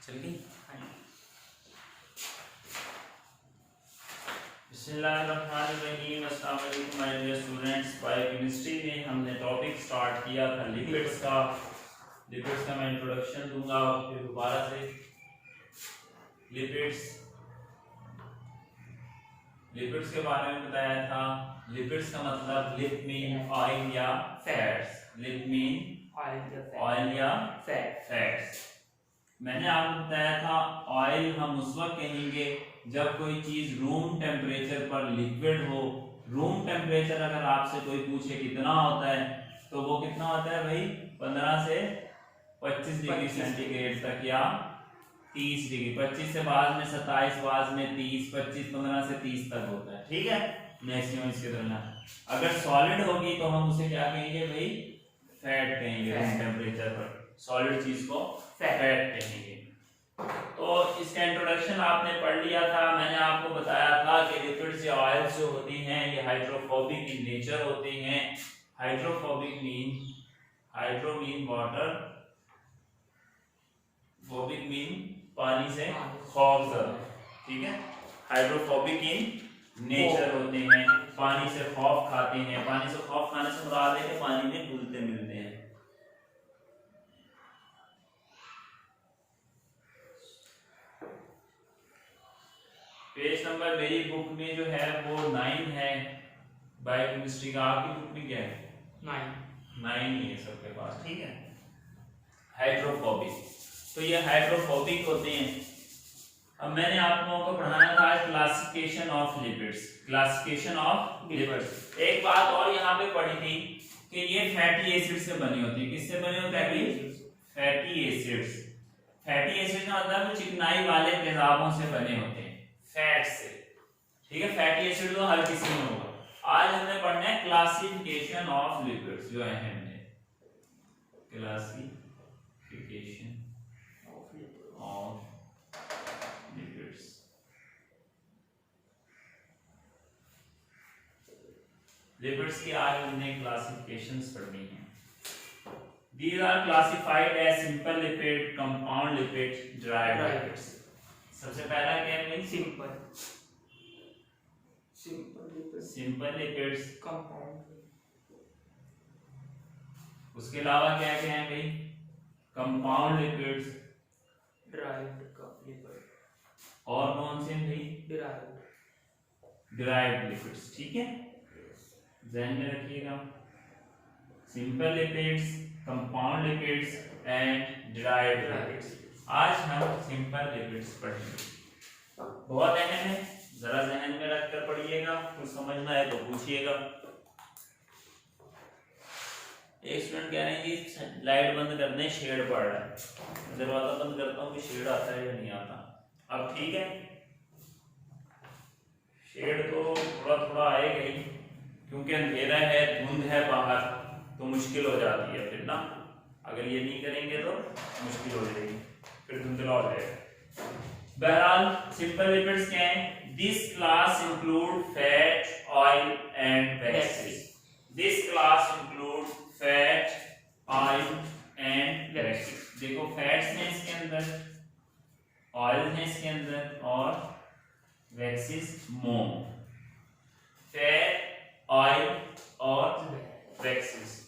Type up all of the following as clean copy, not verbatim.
चल गई। बिस्मिल्लाहिर्रहमानिर्रहीम। अस्सलाम वालेकुम माय डियर स्टूडेंट्स। बायोकेमिस्ट्री में हमने टॉपिक स्टार्ट किया था लिपिड्स का। लिपिड्स का मैं इंट्रोडक्शन दूंगा फिर दोबारा से। लिपिड्स के बारे में बताया था। लिपिड्स का मतलब लिप मीन ऑयल या फैट्स। लिप मीन ऑयल या फैट्स। मैंने आपको बताया था ऑयल हम उस वक्त कहेंगे जब कोई चीज रूम टेम्परेचर पर लिक्विड हो। रूम टेम्परेचर अगर आपसे कोई पूछे कितना होता है तो वो कितना होता है भाई, 15 से 25 डिग्री सेंटीग्रेड तक या 30 डिग्री। 25 से बाद में 27, बाद में 30, 25, 15 से 30 तक होता है। ठीक है, मैक्सिमम इसके दरमियान। अगर सॉलिड होगी तो हम उसे क्या कहेंगे भाई, फैट कहेंगे। रूम टेम्परेचर पर सॉलिड चीज को फैट कहेंगे। तो इसका इंट्रोडक्शन आपने पढ़ लिया था। मैंने आपको बताया था कि लिपिड्स या ऑयल्स जो होती हैं ये हाइड्रोफोबिक इन नेचर होती हैं। Hydrophobic mean water, phobic mean पानी से खौफ ज़्यादा। ठीक है, हाइड्रोफोबिक इन नेचर होते हैं, पानी से खौफ खाते हैं। पानी से खौफ खाने से मुराद है कि पानी में घुलते मिलते हैं। पेज नंबर मेरी बुक में जो है वो 9 है बायोकेमिस्ट्री का। आपकी बुक में क्या है? 9 ही है सबके पास। ठीक है, हाइड्रोफोबिक। तो ये हाइड्रोफोबिक होते हैं। अब मैंने आप लोगों को पढ़ाना था classification of lipids. Classification of lipids. एक बात और यहाँ पे पढ़ी थी कि ये फैटी एसिड से बनी होती है। किससे बने होते हैं? Fatty acids. फैटी एसिड का मतलब चिकनाई वाले तेजाबों से बने होते हैं, फैट से। ठीक है, फैटी एसिड तो हर किसी में होगा। आज हमने पढ़ना है क्लासिफिकेशन ऑफ लिपिड्स, जो अहम है। Classification of lipids. लिपिड्स की आज हमने क्लासिफिकेशंस पढ़नी है। These are classified as simple lipid, compound lipid, derived lipids. सबसे पहला क्या है? Simple lipids, compound. उसके अलावा क्या क्या है भाई? Compound lipids, derived lipid. और कौन से भाई? Derived lipids. ठीक है, ध्यान में रखिएगा। Simple lipids, compound lipids and derived lipids. आज हम सिंपल लिपिड्स पढ़ेंगे। बहुत अहम है, जरा ध्यान में रखकर पढ़िएगा। कुछ समझना है तो पूछिएगा। एक स्टूडेंट कह रहे हैं कि लाइट बंद कर दें, शेड पड़ रहा है। दरवाजा बंद करता हूँ कि शेड आता है या नहीं आता। अब ठीक है, शेड तो थोड़ा थोड़ा आएगा ही, क्योंकि अंधेरा है, धुंध है बाहर, तो मुश्किल हो जाती है फिर ना। अगर ये नहीं करेंगे तो मुश्किल हो जाएगी, फिर धुंधला हो जाएगा। बहरहाल सिंपल लिपिड्स क्या हैं? This class include fat, oil and waxes. This class include fat, oil and waxes. देखो, फैट्स हैं इसके अंदर, ऑयल हैं इसके अंदर, और वैक्सेस मोम। फैट, ऑयल और waxes.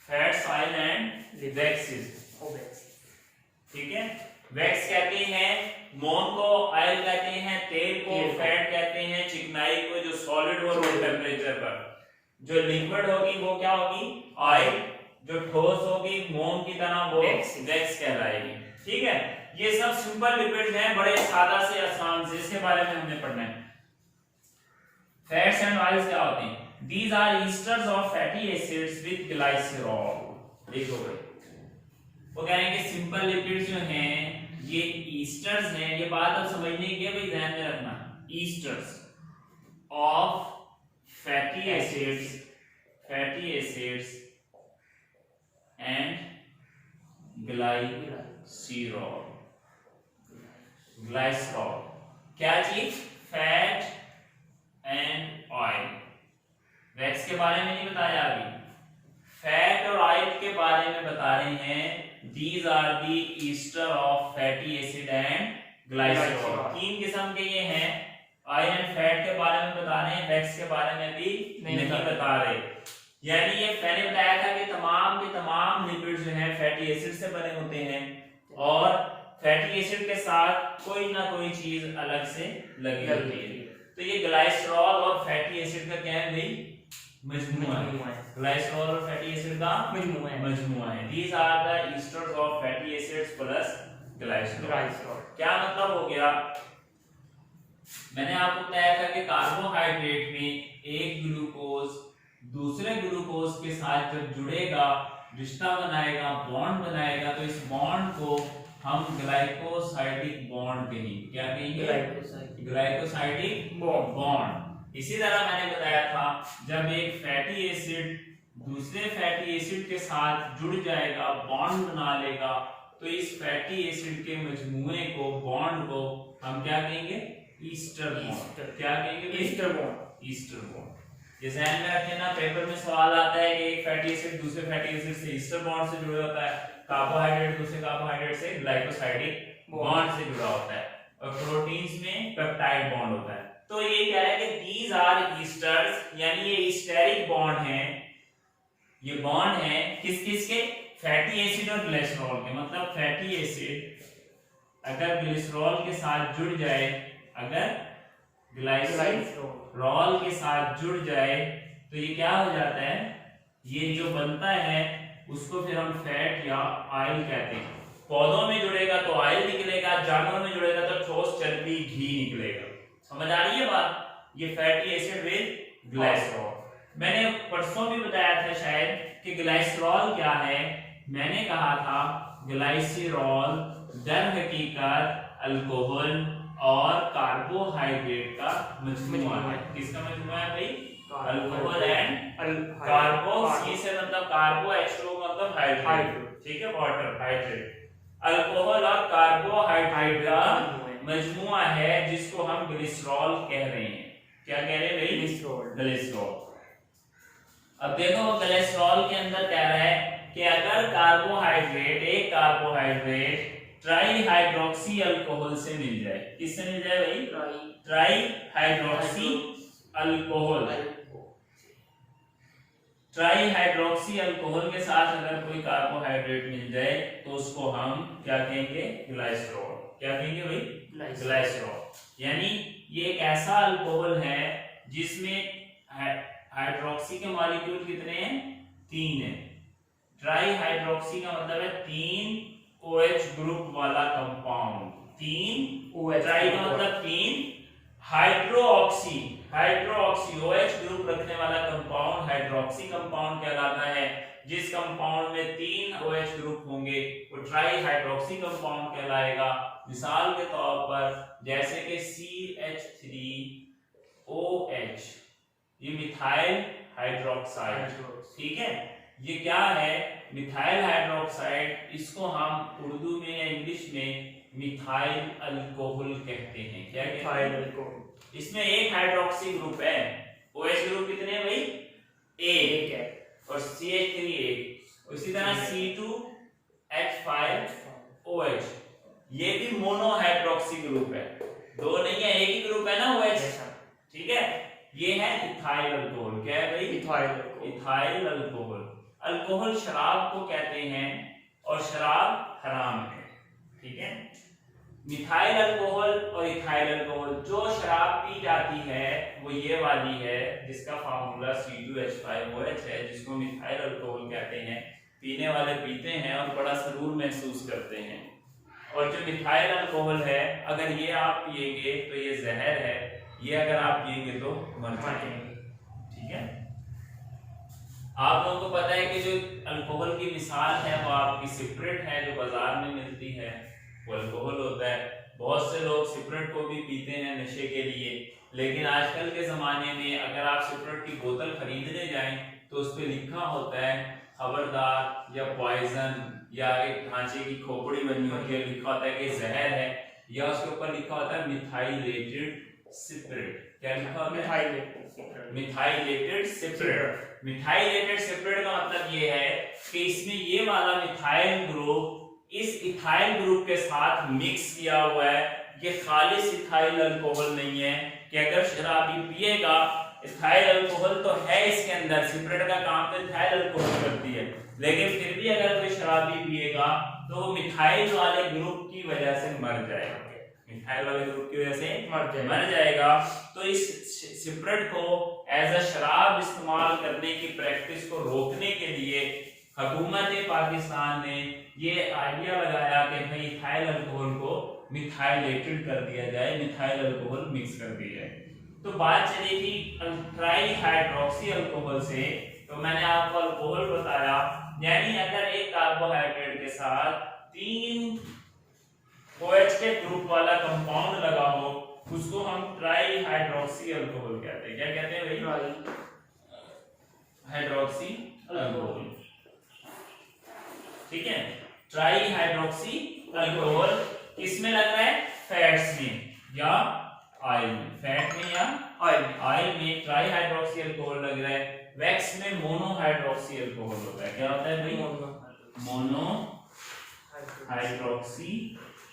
Fats, oil and waxes. ठीक है, वैक्स कहते हैं मोम को, ऑयल कहते हैं तेल को, फैट कहते हैं चिकनाई को जो सॉलिड हो रूम टेम्परेचर पर। जो लिक्विड होगी वो क्या होगी? ऑयल। जो ठोस होगी मोम की तरह वो वैक्स कहलाएगी। ठीक है, ये सब सिंपल लिपिड्स हैं, बड़े सादा से आसान से। इसके बारे में हमने पढ़ना है। फैट्स एंड ऑयल्स क्या होते हैं? These are esters of fatty acids with glycerol. देखो भाई, वो कह रहे हैं कि सिंपल लिपिड्स जो हैं ये ईस्टर्स हैं। ये बात अब समझने की है भाई, ध्यान में रखना। Esters of fatty acids and glycerol. क्या चीज? Fat and oil. वैक्स के बारे में नहीं बताया अभी, फैट और ऑयल के बारे में बता रहे हैं। These are the ester of fatty acid and glycerol. तीन किस्म के ये हैं। ऑयल एंड फैट के बारे में बता रहे हैं, वैक्स के बारे में भी नहीं बता रहे। यानी ये मैंने बताया था कि तमाम के तमाम लिपिड जो हैं फैटी एसिड से बने होते हैं और फैटी एसिड के साथ कोई ना कोई चीज अलग से लगी होती है। तो ये ग्लाइसरॉल और फैटी एसिड का क्या है भाई? मजमुआ है। ग्लाइसरॉल और फैटी एसिड का मजमुआ है। These are the esters of fatty acids plus glycerol. क्या मतलब हो गया? मैंने आपको बताया था कि कार्बोहाइड्रेट में एक ग्लूकोज दूसरे ग्लूकोज के साथ जब जुड़ेगा, रिश्ता बनाएगा, बॉन्ड बनाएगा, तो इस बॉन्ड को हम ग्लाइकोसाइडिक बॉन्ड कहेंगे। क्या कहेंगे? Glycosidic bond. इसी तरह मैंने बताया था जब एक फैटी एसिड दूसरे फैटी एसिड के साथ जुड़ जाएगा, बॉन्ड बना लेगा, तो इस फैटी एसिड के मजमूए को, बॉन्ड को हम क्या कहेंगे? Ester bond. क्या कहेंगे? Ester bond. Ester bond. जैसे ध्यान में रखना ना, पेपर में सवाल आता है कि एक फैटी एसिड दूसरे फैटी एसिड से ईस्टर बॉन्ड से जुड़ा होता है, कार्बोहाइड्रेट दूसरे कार्बोहाइड्रेट से ग्लाइकोसाइडिक बॉन्ड से जुड़ा होता है, और प्रोटीन्स में पेप्टाइड बॉन्ड होता है। तो ये क्या है कि दीज आर ईस्टर्स, यानी ये ईस्टेरिक बॉन्ड है। ये बॉन्ड है किस किस के? फैटी एसिड और ग्लिसरॉल के। मतलब फैटी एसिड अगर ग्लिसरॉल के साथ जुड़ जाए, अगर ग्लाइसरॉल के साथ जुड़ जाए, तो ये क्या हो जाता है? ये जो बनता है उसको फिर हम फैट या ऑयल कहते हैं। पौधों में जुड़ेगा तो ऑयल निकलेगा, जानवरों में जुड़ेगा तो ठोस चर्बी घी निकलेगा। समझ आ रही है बात? ये फैटी एसिड विद ग्लाइसरॉल। मैंने परसों भी बताया था शायद कि ग्लाइसरॉल क्या है। मैंने कहा था ग्लाइसरॉल दर हकीकत अल्कोहल और कार्बोहाइड्रेट का मजमुआ है। किसका मजमुआ है भाई? Alcohol and कार्बो। सी से मतलब कार्बो, H2O मतलब हाइड्रेट, ठीक है, वाटर, हाइड्रेट। अल्कोहल और कार्बोहाइड्रेट का मजमुआ है जिसको हम ग्लिसरॉल कह रहे हैं। क्या कह रहे हैं भाई? ग्लिसरॉल। अब देखो ग्लिसरॉल के अंदर कह रहा है कि अगर कार्बोहाइड्रेट, एक कार्बोहाइड्रेट ट्राई हाइड्रोक्सी अल्कोहल से मिल जाए। किससे मिल जाए भाई? Try hydroxy alcohol. Try hydroxy alcohol के साथ अगर कोई कार्बोहाइड्रेट मिल जाए तो उसको हम क्या कहेंगे? ग्लाइसरॉल। क्या कहेंगे भाई? ग्लाइसरॉल। यानी ये एक ऐसा अल्कोहल है जिसमें हाइड्रोक्सी के मॉलिक्यूल कितने हैं? 3 है। ट्राई हाइड्रोक्सी का मतलब है 3 OH ग्रुप वाला कंपाउंड। 3 OH, ट्राई का मतलब 3, हाइड्रोक्सी, OH ग्रुप रखने वाला कंपाउंड हाइड्रोक्सी कंपाउंड कहलाता है। जिस कंपाउंड में 3 OH ग्रुप होंगे वो ट्राई हाइड्रोक्सी कंपाउंड कहलाएगा। मिसाल के तौर पर जैसे कि CH3OH, ये मिथाइल हाइड्रोक्साइड, ठीक है। ये क्या है? Methyl hydroxide. इसको हम उर्दू में या इंग्लिश में मिथाइल अल्कोहल कहते हैं। क्या कहते हैं? इसमें एक हाइड्रोक्सी ग्रुप है। OH ग्रुप कितने हैं भाई? एक है, और CH3 एक। इसी तरह C2H5OH, ये भी मोनो हाइड्रोक्सी ग्रुप है, दो नहीं है, एक ही ग्रुप है ना OH, ठीक है। ये है इथाइल अल्कोहल। क्या है भाई? Ethyl alcohol. अल्कोहल शराब को कहते हैं और शराब हराम है, ठीक है। मिथाइल अल्कोहल और इथाइल अल्कोहल, जो शराब पी जाती है वो ये वाली है जिसका फार्मूला C2H5OH है, जिसको मिथाइल अल्कोहल कहते हैं। पीने वाले पीते हैं और बड़ा सुरूर महसूस करते हैं। और जो मिथाइल अल्कोहल है, अगर ये आप पिएंगे तो ये जहर है, ये अगर आप पिएंगे तो मर जाएंगे, ठीक है। आप लोगों को पता है कि जो अल्कोहल की मिसाल है वो आपकी सिप्रेट है, जो बाजार में मिलती है, वो अल्कोहल होता है। बहुत से लोग सिप्रेट को भी पीते हैं नशे के लिए, लेकिन आजकल के ज़माने में अगर आप सिप्रेट की बोतल खरीदने जाएं तो उस पर लिखा होता है खबरदार या पॉइजन, या एक ढांचे की खोपड़ी बनी होती है, लिखा होता है कि जहर है। या उसके ऊपर लिखा होता है मिथाइलेटेड सेपरेट। क्या लिखा होता है? Methylated separate. मिथाइलेटेड सेपरेट का मतलब ये है कि इसमें ये वाला मिथाइल ग्रुप इस इथाइल ग्रुप के साथ मिक्स किया हुआ है। ये खालिस इथाइल अल्कोहल नहीं है कि अगर शराबी पिएगा इथाइल अल्कोहल तो है इसके अंदर, सेपरेट का काम तो इथाइल अल्कोहल करती है, लेकिन फिर भी अगर कोई शराबी पिएगा तो वो मिथाइल वाले ग्रुप की वजह से मर जाएगा। मिथाइल वाले ग्रुप की वजह से मर जाएगा। तो इस सेपरेट को एज अ शराब इस्तेमाल करने की प्रैक्टिस को रोकने के लिए हुकूमत पाकिस्तान ने ये आइडिया लगाया कि भाई इथाइल अल्कोहल को मिथाइलेटेड कर दिया जाए, मिथाइल अल्कोहल मिक्स कर दिया जाए। तो बात चली थी ट्राई हाइड्रोक्सी अल्कोहल से। तो मैंने आपको अल्कोहल बताया, यानी अगर एक कार्बोहाइड्रेट के साथ 3 OH के ग्रुप वाला कंपाउंड लगा हो उसको हम ट्राई हाइड्रोक्सी अल्कोहल कहते हैं। क्या कहते हैं भाई? Hydroxy alcohol. ठीक है, ट्राई हाइड्रोक्सी अल्कोहल किसमें लग रहा है? फैट्स में या ऑयल में। फैट में या ऑयल में ट्राई हाइड्रोक्सी अल्कोहल लग रहा है। वैक्स में मोनो हाइड्रोक्सी अल्कोहल होता है। क्या होता है भाई? मोनो हाइड्रोक्सी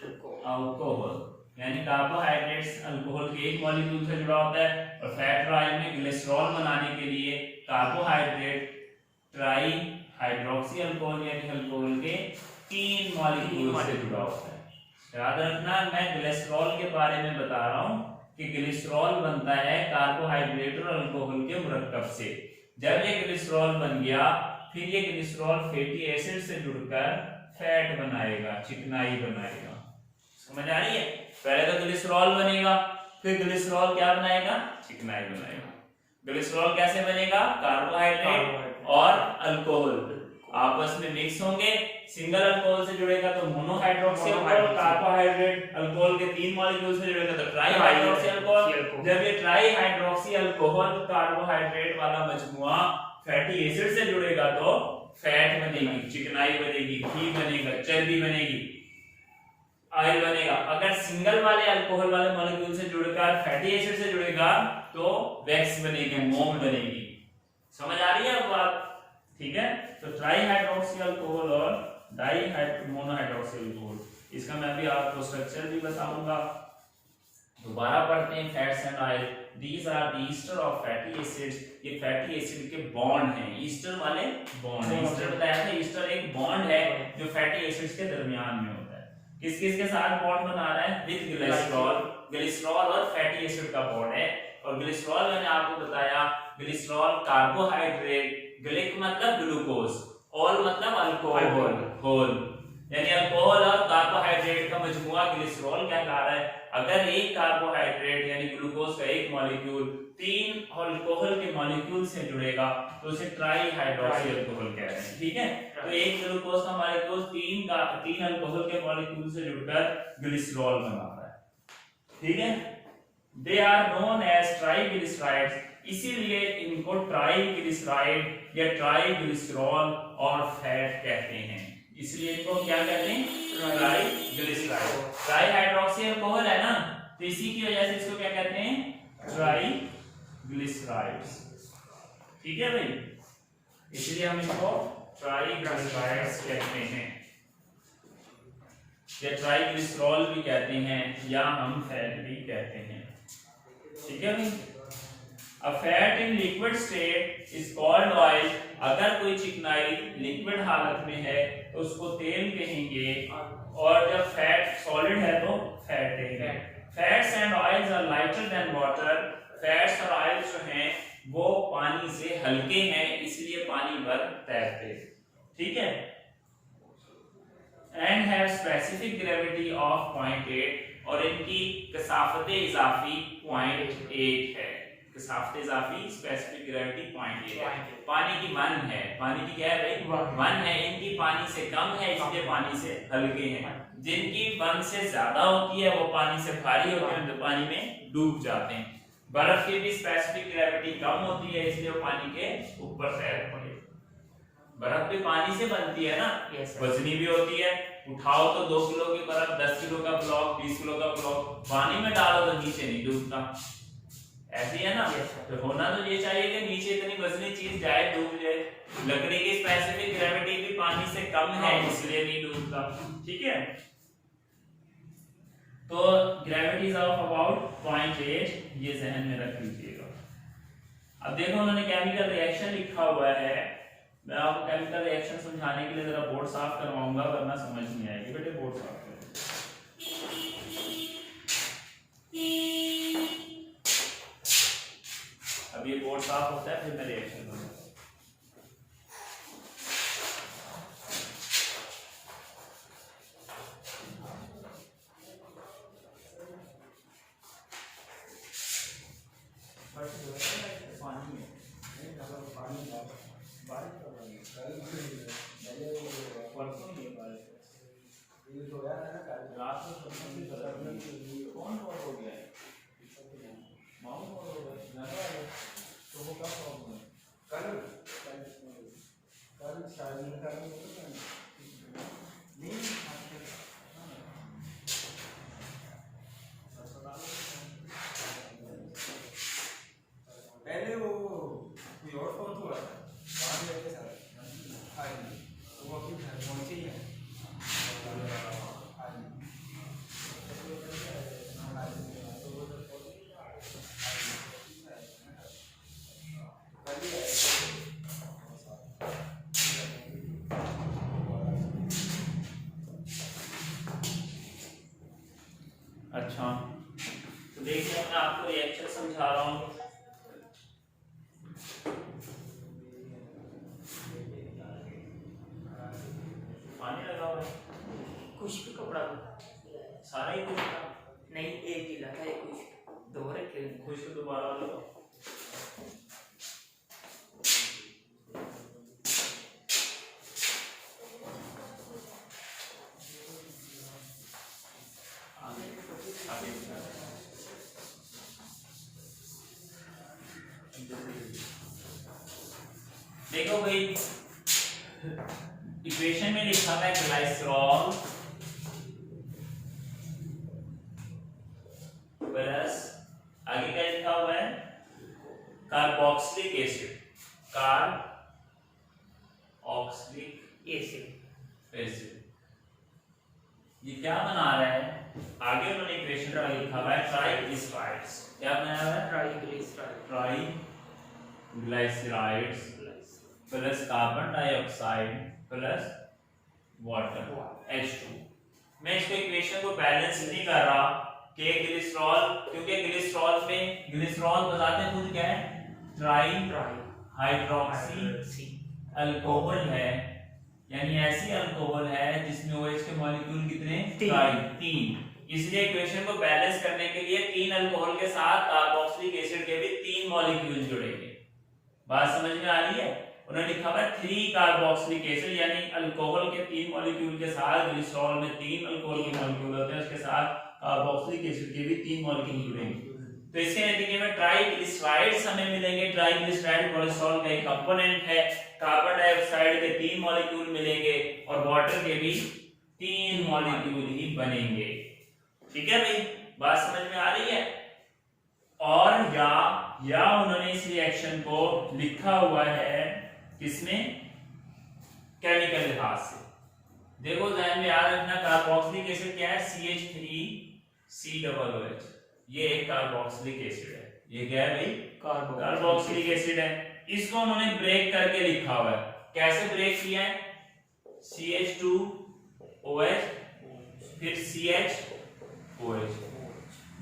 अल्कोहल, यानी कार्बोहाइड्रेट्स अल्कोहल के एक मॉलिक्यूल से जुड़ा होता है और फैट ऑयल में ग्लिसरॉल बनाने के लिए कार्बोहाइड्रेट ट्राई हाइड्रोक्सी अल्कोहल यानी अल्कोहल के 3 मॉलिक्यूल से जुड़ा होता है। याद रखना, मैं ग्लिसरॉल के बारे में बता रहा हूं कि ग्लिसरॉल बनता है कार्बोहाइड्रेट और अल्कोहल के मुरक्कब से। जब ये ग्लिसरॉल बन गया फिर ये ग्लिसरॉल फैटी एसिड से जुड़कर फैट बनाएगा, चिकनाई बनाएगा। समझ आ रही है? पहले तो ग्लिसरॉल बनेगा, फिर ग्लिसरॉल क्या बनाएगा? चिकनाई बनाएगा। ग्लिसरॉल कैसे बनेगा? कार्बोहाइड्रेट और अल्कोहल आपस में मिक्स होंगे, सिंगल अल्कोहल से जुड़ेगा तो मोनोहाइड्रोक्सी अल्कोहल, कार्बोहाइड्रेट अल्कोहल के 3 मॉलिक्यूल से जुड़ेगा तो ट्राई हाइड्रोक्सी अल्कोहल। जब ये ट्राई हाइड्रोक्सी अल्कोहल कार्बोहाइड्रेट वाला मजमुआ फैटी एसिड से जुड़ेगा तो फैट बनेगी, चिकनाई बनेगी, घी बनेगा, चर्बी बनेगी, ऑयल बनेगा। अगर सिंगल वाले अल्कोहल वाले मॉलिक्यूल से जुड़कर फैटी एसिड से जुड़ेगा तो वैक्स बनेगी, मोम बनेगी। समझ आ रही है अब बात? ठीक है, तो ट्राई हाइड्रोक्सी अल्कोहल और डाई मोनोहाइड्रोक्सी अल्कोहल, इसका मैं भी आपको स्ट्रक्चर भी बताऊंगा। दोबारा पढ़ते हैं। Fats and oil, these are the ester of fatty acids. ये फैटी एसिड के बॉन्ड हैं, ईस्टर वाले बॉन्ड हैं। ईस्टर बताया था, ईस्टर एक बॉन्ड है जो फैटी एसिड्स के दरमियान में होता है। किस किस के साथ बॉन्ड बना रहा है? With glycerol. ग्लिसरॉल और फैटी एसिड का बॉन्ड है। और ग्लिसरॉल मैंने आपको बताया, ग्लिसरॉल कार्बोहाइड्रेट, ग्लिक मतलब ग्लूकोज, ऑल मतलब अल्कोहल, होल यानी अल्कोहल और कार्बोहाइड्रेट का मजमुआ ग्लिसरॉल कहला रहा है। अगर एक कार्बोहाइड्रेट यानी ग्लूकोज का एक मॉलिक्यूल 3 अल्कोहल के मॉलिक्यूल से जुड़ेगा तो उसे ट्राई हाइड्रोक्सी अल्कोहल कहते हैं। ठीक है, तो एक ग्लूकोज का मॉलिक्यूल 3 अल्कोहल के मॉलिक्यूल से जुड़कर ग्लिसरॉल बनाता है। ठीक है, they are known as triglycerides, इसीलिए इनको ट्राइग्लिसराइड या ट्राइग्लिसरॉल और फैट कहते हैं। इसलिए इनको क्या कहते हैं? ट्राइग्लिसराइड। ट्राइहाइड्रोक्सी अल्कोहल है ना, तो इसी की वजह से इसको क्या कहते हैं? ट्राइग्लिसराइड्स। ठीक है भाई, इसलिए हम इसको ट्राइग्लिसराइड्स कहते हैं या ट्राइग्लिसरॉल भी कहते हैं या हम फैट भी कहते हैं। ठीक है भाई, A fat in liquid state is called oil। अगर कोई चिकनाई लिक्विड हालत में है तो उसको तेल कहेंगे, और जब फैट सॉलिड है तो फैट कहेंगे। Fats and oils are lighter than water. Fats और ऑयल्स जो हैं वो पानी से हल्के हैं, इसलिए पानी पर तैरते हैं। ठीक है, and have specific gravity of 0.8 और इनकी कसाफत इजाफी 0.8 है। कसाफत इजाफी स्पेसिफिक ग्रेविटी 0.8 है। पानी की 1 है, पानी की क्या है भाई? 1 है। इनकी पानी से कम है इसलिए पानी से हल्के हैं। जिनकी 1 से ज्यादा होती है वो पानी से भारी होते हैं तो पानी में डूब जाते हैं। बर्फ की भी स्पेसिफिक ग्रेविटी कम होती है इसलिए वो पानी के ऊपर तैर पड़े। बर्फ भी पानी से बनती है ना, Yes, sir. वजनी भी होती है। उठाओ तो 2 किलो की बर्फ, 10 किलो का ब्लॉक, 20 किलो का ब्लॉक, पानी में डालो तो नीचे नहीं डूबता, ऐसे ही है ना। Yes, sir. तो होना तो ये चाहिए कि नीचे इतनी वजनी चीज जाए, डूब जाए। लकड़ी की स्पेसिफिक ग्रेविटी भी पानी से कम है, इसलिए नहीं डूबता, ठीक है। तो ग्रेविटी इज ऑफ अबाउट 0.8, ये जहन में रख लीजिएगा। अब देखो उन्होंने केमिकल रिएक्शन लिखा हुआ है, मैं आपको केमिकल रिएक्शन समझाने के लिए जरा बोर्ड साफ करवाऊंगा, वरना समझ नहीं आएगी। बेटे बोर्ड साफ करो। अब ये बोर्ड साफ होता है, फिर मैं रिएक्शन करूंगा। पहले वो कोई और फोन हुआ था, बाद में ऐसे सारा वो अपनी घर पहुंचे ही है। अच्छा, तो देखिए मैं आपको रिएक्शन समझा रहा हूँ। पानी लगा हुआ है, खुश्क कपड़ा सारा ही कुछ था। नहीं, एक गीला था, एक खुश्क, दो रखे हुए हैं। खुश को दोबारा लगाओ। देखो भाई, इक्वेशन में लिखा हुआ है ग्लाइसरॉल प्लस, आगे क्या लिखा हुआ है, carboxylic acid, carboxylic acid. Acid. ये क्या बना रहा है, आगे उन्होंने इक्वेशन में लिखा हुआ है ट्राइग्लिसराइड्स। क्या बनाया हुआ है, triglycerides plus carbon dioxide plus water H2। मैं इसको इक्वेशन को बैलेंस नहीं कर रहा कि ग्लिसरॉल, क्योंकि ग्लिसरॉल में ग्लिसरॉल बताते खुद क्या है, ट्राई हाइड्रोक्सी अल्कोहल है, यानी ऐसी अल्कोहल है जिसमें OH के मॉलिक्यूल कितने, तीन। इसलिए इक्वेशन को बैलेंस करने के लिए 3 अल्कोहल के साथ कार्बोक्सिलिक एसिड के भी 3 मॉलिक्यूल जुड़ेंगे। बात समझ में आ रही है। उन्होंने लिखा हुआ 3 कार्बोक्सिलिक एसिड, यानी अल्कोहल के 3 मॉलिक्यूल के साथ ग्लिसरॉल में 3 अल्कोहल के मॉलिक्यूल होते हैं, उसके साथ कार्बोक्सिलिक एसिड के भी 3 मॉलिक्यूल जुड़ेंगे। तो इसके नतीजे में ट्राइग्लिसराइड्स हमें मिलेंगे। ट्राइग्लिसराइड कोलेस्ट्रॉल का एक कंपोनेंट है। कार्बन डाइऑक्साइड के 3 मॉलिक्यूल मिलेंगे और वाटर के भी 3 मॉलिक्यूल ही बनेंगे। ठीक है भाई, बात समझ में आ रही है। और या उन्होंने इस रिएक्शन को लिखा हुआ है किसमें, केमिकल लिहाज से। देखो ध्यान में याद रखना, कार्बोक्सिलिक एसिड क्या है, CH3COOH। ये एक कार्बोक्सिलिक एसिड है। ये क्या है भाई, कार्बोक्सिलिक एसिड है। इसको उन्होंने ब्रेक करके लिखा हुआ है। कैसे ब्रेक किया है, CH2OH फिर CHOH,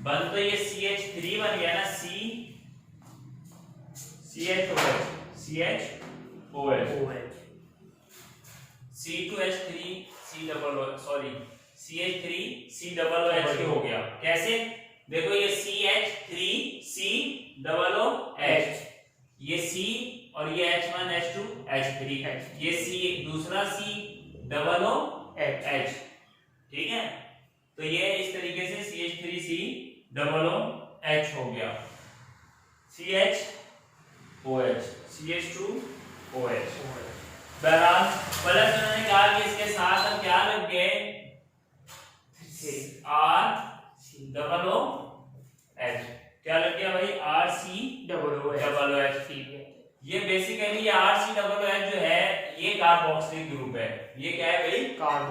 बन तो ये CH3 बन गया ना, CHOH CH3COOH हो गया। कैसे, देखो ये CH3COOH, ये C और ये H1H2 H3, ये C दूसरा COOH, ठीक है। तो ये इस तरीके से CH3COOH हो गया, CHOH CH2OH। बहरहाल प्लस उन्होंने कहा कि इसके साथ अब क्या लग गए आर डबल ओ एच, क्या लग गया भाई R C double O H. ये basically R C double O H जो है ये कार्बोक्सिलिक ग्रुप है, ये क्या है भाई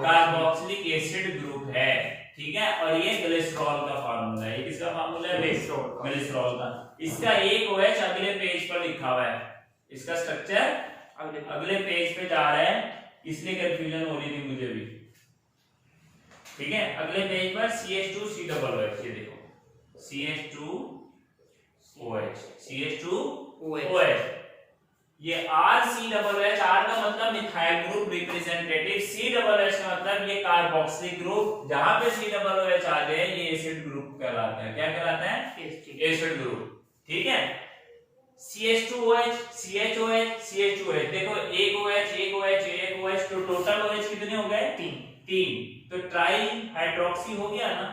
कार्बोक्सिलिक एसिड ग्रुप है, ठीक है। और ये ग्लिसरॉल का फार्मूला है, ये किसका फार्मूला है ग्लिसरॉल का। इसका एक OH अगले पेज पर लिखा हुआ है, इसका स्ट्रक्चर अगले पेज पे जा रहा है, इसलिए कंफ्यूजन हो रही थी मुझे भी, ठीक है। अगले पेज पर CH2COOH, ये देखो CH2OH, ये RCOOH, R का मतलब मिथाइल ग्रुप रिप्रेजेंटेटिव, COOH का मतलब ये कार्बोक्सिलिक ग्रुप, जहां पे COOH आ जाए ये एसिड ग्रुप कहलाता है, क्या कहलाता है एसिड ग्रुप, ठीक है। CH2OH CHOH CH2OH, देखो एक OH तो टोटल OH कितने हो गए तीन, तो ट्राई हाइड्रोक्सी हो गया ना,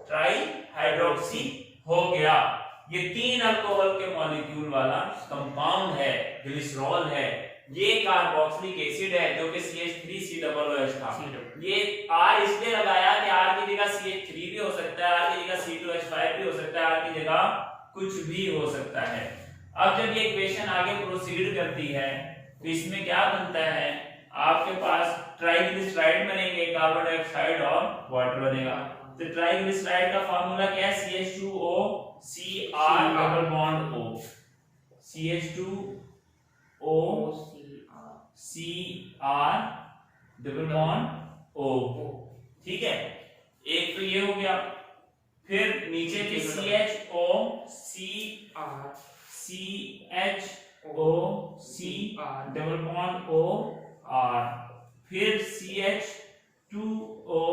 ट्राई हाइड्रोक्सी हो गया। ये 3 अल्कोहल के मॉलिक्यूल वाला कंपाउंड है, ग्लिसरॉल है, ये कार्बोक्सिलिक एसिड है जो कि CH3COOH था। ये R इसलिए लगाया कि R की जगह CH3 भी हो सकता है, R की जगह C2H5 भी हो सकता है, R की जगह कुछ भी हो सकता है। अब जब ये इक्वेशन आगे प्रोसीड करती है तो इसमें क्या बनता है, आपके पास ट्राइग्लिसराइड बनेंगे, कार्बन डाइऑक्साइड और वाटर बनेगा। तो ट्राइग्लिसराइड का फार्मूला क्या है, CH2O Cr double bond O, CH2O Cr double bond O, ठीक है। एक तो ये हो गया, फिर नीचे थी CHO double bond O R, फिर CH2O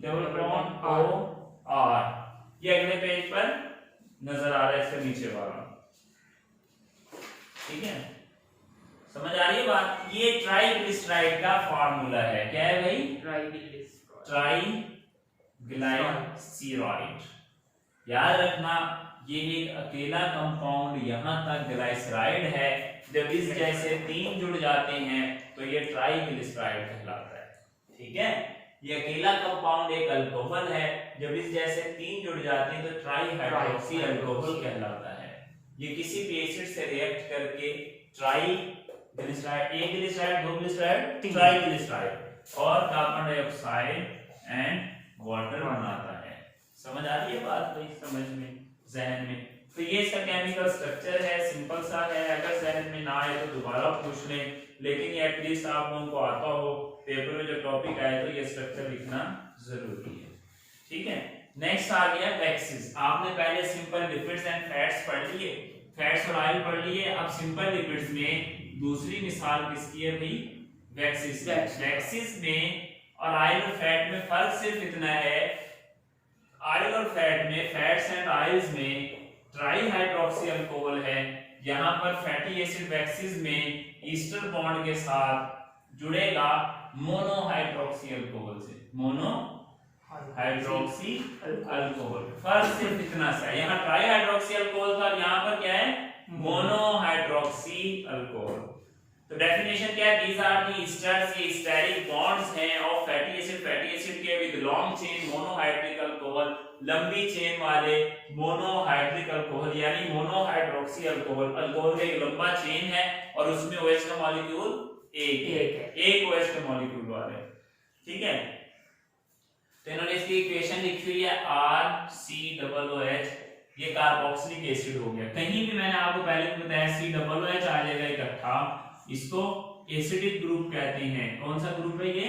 double bond O R, ये अगले पेज पर नजर आ रहा है, इसके नीचे वाला, ठीक है। समझ आ रही है बात, ये ट्राइग्लिसराइड का फार्मूला है, क्या है भाई ट्राइग्लिसराइड। याद रखना ये एक अकेला कंपाउंड यहां तक ग्लाइसराइड है, जब इस जैसे 3 जुड़ जाते हैं तो ये ट्राइग्लिसराइड कहलाता है, ठीक है। ये अकेला कंपाउंड एक अल्कोहल है, जब इस जैसे 3 जुड़ जाते हैं तो ट्राइहाइड्रोक्सी अल्कोहल कहलाता है। ये किसी भी एसिड से रिएक्ट करके ट्राइग्लिसराइड, एक ग्लिसराइड, दो ग्लिसराइड, ट्राइग्लिसराइड और कार्बन डाइऑक्साइड एंड वाटर बनाता है। समझ आ रही है बात भाई, समझ में, जहन में। तो ये इसका केमिकल स्ट्रक्चर है, सिंपल सा है, अगर जहन में ना आए तो दोबारा पूछ लें, लेकिन ये एटलीस्ट आप लोगों को आता हो, पेपर में जब टॉपिक आए तो ये स्ट्रक्चर लिखना जरूरी है, ठीक है। नेक्स्ट आ गया वैक्सीज। आपने पहले सिंपल लिपिड्स एंड फैट्स पढ़ लिए, फैट्स और ऑयल पढ़ लिए, अब सिंपल लिपिड्स में दूसरी मिसाल किसकी है भाई, वैक्सीज। वैक्सीज में और ऑयल और फैट में फर्क सिर्फ इतना है, ऑयल और फैट में, फैट्स एंड ऑयल्स में ट्राइहाइड्रोक्सी अल्कोहल है, यहां पर फैटी एसिड वैक्सीज में ईस्टर बॉन्ड के साथ जुड़ेगा मोनोहाइड्रोक्सी अल्कोहल से, मोनोहाइड्रोक्सी अल्कोहल। फर्क सिर्फ इतना सा है, यहां ट्राइहाइड्रोक्सी अल्कोहल था, यहां पर क्या है मोनोहाइड्रोक्सी अल्कोहल। तो डेफिनेशन क्या है, these are the esters, ये स्टेरिक बॉन्ड्स हैं ऑफ फैटी एसिड के with long chain monohydric alcohol, लंबी चेन वाले मोनोहाइड्रिक अल्कोहल यानी मोनोहाइड्रोक्सी अल्कोहल। अल्कोहल का एक लंबा चेन है और उसमें OH का मॉलिक्यूल एक OH का मॉलिक्यूल वाले, ठीक है। तो इन्होंने इसकी इक्वेशन लिखी हुई है RCOOH, ये कार्बोक्सिलिक एसिड हो गया। कहीं भी मैंने आपको पहले भी बताया COOH आ जाएगा इकट्ठा, इसको एसिडिक ग्रुप कहते हैं। कौन सा ग्रुप है ये,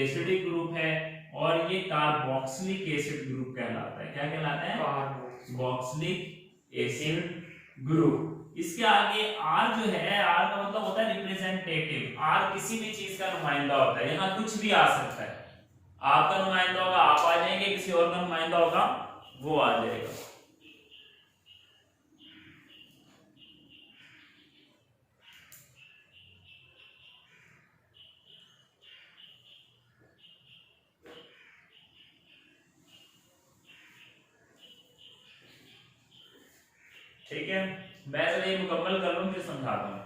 एसिडिक ग्रुप है, और ये कार्बोक्सिलिक एसिड ग्रुप कहलाता है। क्या कहलाता है, कार्बोक्सिलिक एसिड ग्रुप। इसके आगे R जो है, R का मतलब होता है रिप्रेजेंटेटिव, R किसी भी चीज का नुमाइंदा होता है, यहाँ कुछ भी आ सकता है, आपका नुमाइंदा होगा आप आ जाएंगे, किसी और का नुमाइंदा होगा वो आ जाएगा। ठीक है, मैं चलिए मुकम्मल कर लूं फिर समझाता हूं।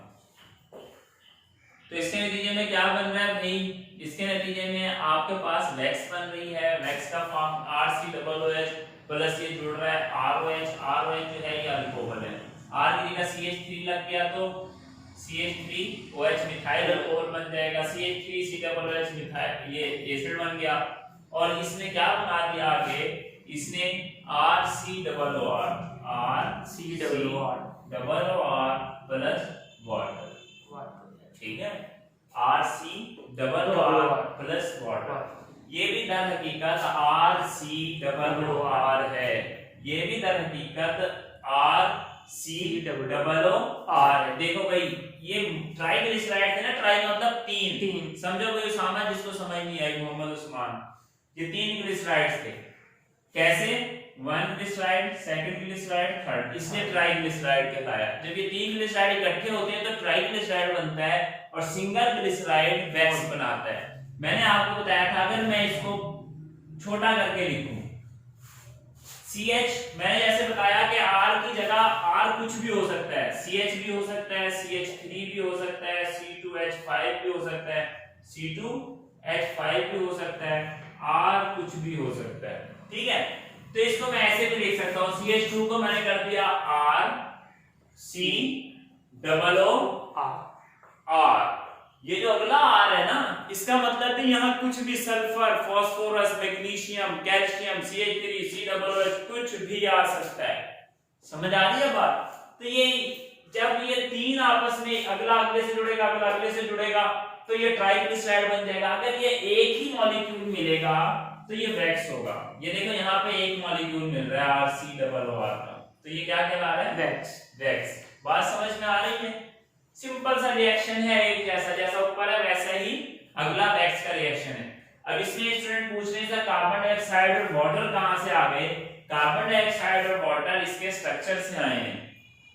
तो इसके नतीजे में क्या बन रहा है भाई, इसके नतीजे में आपके पास वैक्स बन रही है। वैक्स का फॉर्म RCOOH प्लस ये जुड़ रहा है ROH जो है ये अल्कोहल है। R की जगह CH3 लग गया तो CH3OH मिथाइल अल्कोहल बन जाएगा। CH3COOH मिथाइल ये एसिड बन गया। और इसने क्या बना दिया आगे, इसने RCOOR प्लस वाटर, ठीक है, RCOOR प्लस वाटर। ये भी दर हकीकत RCOOR है, ये भी दर हकीकत RCOOR है। देखो भाई ये ट्राइग्लिसराइड थे ना, ट्राई मतलब तीन, समझो कोई उसामा जिसको समझ नहीं आई, मोहम्मद उस्मान, ये 3 ग्लिसराइड्स थे। कैसे, 1 ग्लिसराइड, 2nd ग्लिसराइड, 3rd, इसलिए ट्राइग्लिसराइड कहलाया। जब ये 3 ग्लिसराइड इकट्ठे होते हैं तो ट्राइग्लिसराइड बनता है और सिंगल ग्लिसराइड वैक्स बनाता है। मैंने आपको बताया था अगर मैं इसको छोटा करके लिखूं CH, मैंने जैसे बताया कि R की जगह R कुछ भी हो सकता है, CH भी हो सकता है, CH3 भी हो सकता है, C2H5 भी हो सकता है, C2H5 भी हो सकता है, R कुछ भी हो सकता है, ठीक है। तो इसको मैं ऐसे भी लिख सकता हूं, CH2 को मैंने कर दिया RCOOR। ये जो अगला R है ना, इसका मतलब भी यहाँ कुछ भी sulphur, phosphorus, magnesium, calcium, CH3, COOH कुछ भी आ सकता है। समझ आ रही है बात। तो ये जब ये 3 आपस में अगला अगले से जुड़ेगा, अगला अगले से जुड़ेगा तो ये ट्राइग्लिसराइड बन जाएगा। अगर ये एक ही मॉलिक्यूल मिलेगा तो ये वैक्स होगा। ये देखो यहाँ पे एक मॉलिक्यूल मिल रहा है RCOOR का, तो ये क्या कहला रहा है, वैक्स। बात समझ में आ रही है। सिंपल सा रिएक्शन है, एक जैसा, जैसा ऊपर है वैसा ही अगला वैक्स का रिएक्शन है। अब इसमें स्टूडेंट पूछ रहे हैं कार्बन डाइऑक्साइड और वाटर कहां से आ गए। कार्बन डाइऑक्साइड और वाटर इसके स्ट्रक्चर से आए हैं।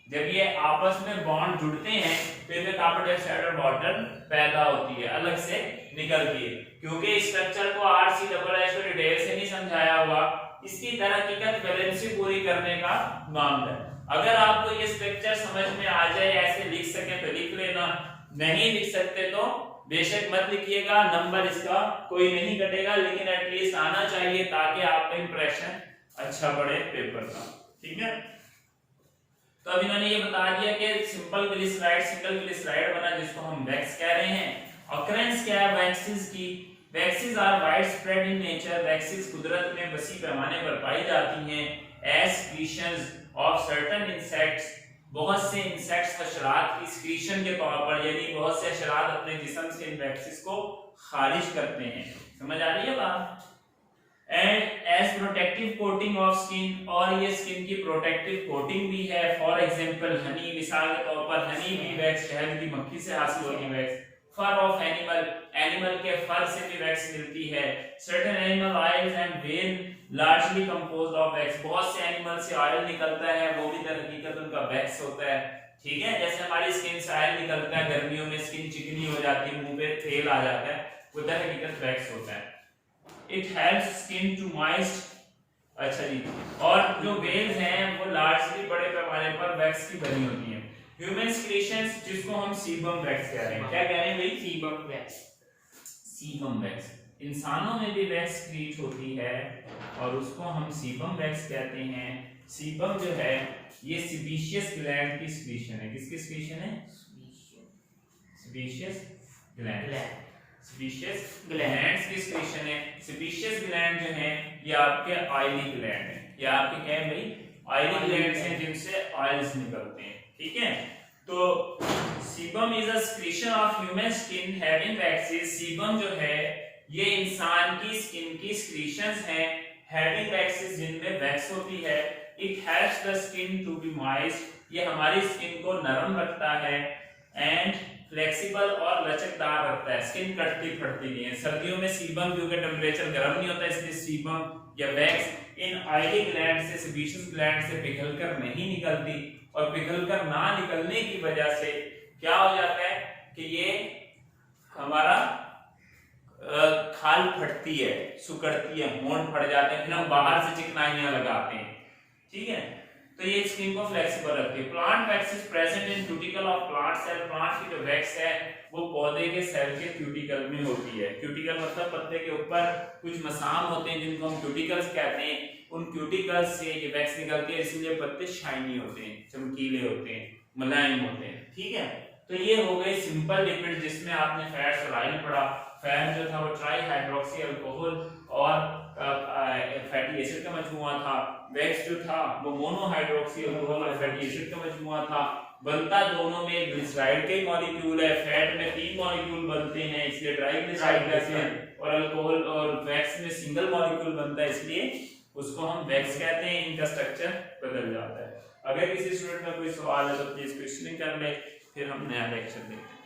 जब ये आपस में बॉन्ड जुड़ते हैं तो इसमें कार्बन डाइऑक्साइड और वाटर पैदा होती है, अलग से निकलती है। क्योंकि स्ट्रक्चर को RCOOH को डिटेल से नहीं समझाया हुआ, इसकी तरह हकीकत वैलेंसी पूरी करने का मामला है। अगर आपको ये स्ट्रक्चर समझ में आ जाए, ऐसे लिख सके तो लिख लेना, नहीं लिख सकते तो बेशक मत लिखिएगा, नंबर इसका कोई नहीं कटेगा, लेकिन एटलीस्ट आना चाहिए ताकि आपका इंप्रेशन अच्छा पड़े पेपर का, ठीक है। तो अब इन्होंने ये बता दिया कि सिंपल ग्लिसराइड, सिंगल ग्लिसराइड बना जिसको हम वैक्स कह रहे हैं। ऑकरेंस क्या है वैक्सेस की, waxes are wide spread in nature, waxes कुदरत में वसी पैमाने पर पाई जाती हैं as secretions of certain insects, बहुत से इंसेक्ट्स हशरात की स्क्रीशन के तौर पर, यानी बहुत से हशरात अपने जिस्म से इन वैक्सेस को खारिज करते हैं। समझ आ रही है बात। And as protective coating of skin, और ये स्किन की प्रोटेक्टिव कोटिंग भी है। फॉर एग्जांपल हनी, मिसाल के तौर पर हनी भी वैक्स, शहद की मक्खी से हासिल होती wax. Fur of animal, animal के फर से भी वैक्स मिलती है। Certain animal oils and whale largely composed of wax, बहुत से एनिमल से ऑयल निकलता है, वो भी दर हकीकत उनका वैक्स होता है, ठीक है। जैसे हमारी स्किन से ऑयल निकलता है, गर्मियों में स्किन चिकनी हो जाती है, मुंह पे तेल आ जाता है, वो दर हकीकत वैक्स होता है। It helps skin to moist, अच्छा जी। और जो वेल्स हैं वो लार्जली बड़े पैमाने पर वैक्स की बनी होती हैं। ह्यूमन सिक्रीशंस, जिसको हम सीबम वैक्स कह रहे हैं, क्या कह रहे हैं भाई, सीबम वैक्स। सीबम वैक्स, इंसानों में भी वैक्स क्रिएट होती है और उसको हम सीबम वैक्स कहते हैं। सीबम जो है ये सीबेशियस ग्लैंड की सिक्रीशन है। किसकी सिक्रीशन है, सीबेशियस ग्लैंड, सीबेशियस ग्लैंड्स की सिक्रीशन है। सीबेशियस ग्लैंड जो है ये आपके ऑयली ग्लैंड है, ये आपके क्या है भाई, ऑयली ग्लैंड्स हैं जिनसे ऑयल्स निकलते हैं, ठीक है। तो sebum is a secretion of human skin having waxes, sebum जो है ये इंसान की स्किन की सिक्रीशंस हैं हैविंग वैक्सेस, जिनमें वैक्स होती है। It helps the skin to be moist, ये हमारी स्किन को नरम रखता है। एंड फ्लेक्सिबल और लचकदार रखता है, स्किन कटती फटती नहीं है। सर्दियों में सीबम क्योंकि टेम्परेचर गर्म नहीं होता, इसलिए सीबम या वैक्स इन ऑयली ग्लैंड से, सीबेशियस ग्लैंड से पिघलकर नहीं निकलती, और पिघलकर ना निकलने की वजह से क्या हो जाता है कि ये हमारा खाल फटती है, सुकड़ती है, होंठ फट जाते हैं, फिर हम बाहर से चिकनाइयां लगाते हैं, ठीक है। तो ये स्किन को फ्लेक्सिबल रखती है। Plant wax is present in cuticle of plant cell. Plant की जो वैक्स है वो पौधे के सेल के क्यूटिकल में होती है। क्यूटिकल मतलब पत्ते के ऊपर कुछ मसाम होते हैं जिनको हम क्यूटिकल्स कहते हैं। उन क्यूटिकल्स से ये वैक्स निकलती है, इसलिए पत्ते शाइनी होते हैं, चमकीले होते हैं, मुलायम होते हैं। ठीक है, तो ये हो गई सिंपल लिपिड जिसमें आपने फैट्स और ऑयल पढ़ा। फैट जो था वो ट्राई हाइड्रोक्सी अल्कोहल और फैटी एसिड का मजमुआ था। वैक्स जो था वो मोनो हाइड्रोक्सी अल्कोहल और फैटी एसिड का मजमुआ था। बनता दोनों में ग्लिसराइड के मॉलिक्यूल है। फैट में 3 मॉलिक्यूल बनते हैं, इसलिए ट्राइग्लिसराइड कहते हैं, और अल्कोहल और वैक्स में सिंगल मॉलिक्यूल बनता है, इसलिए उसको हम वैक्स कहते हैं। इनका स्ट्रक्चर बदल जाता है। अगर किसी स्टूडेंट का कोई सवाल है तो प्लीज क्वेश्चनिंग कर ले, फिर हम नया लेक्चर देखते हैं।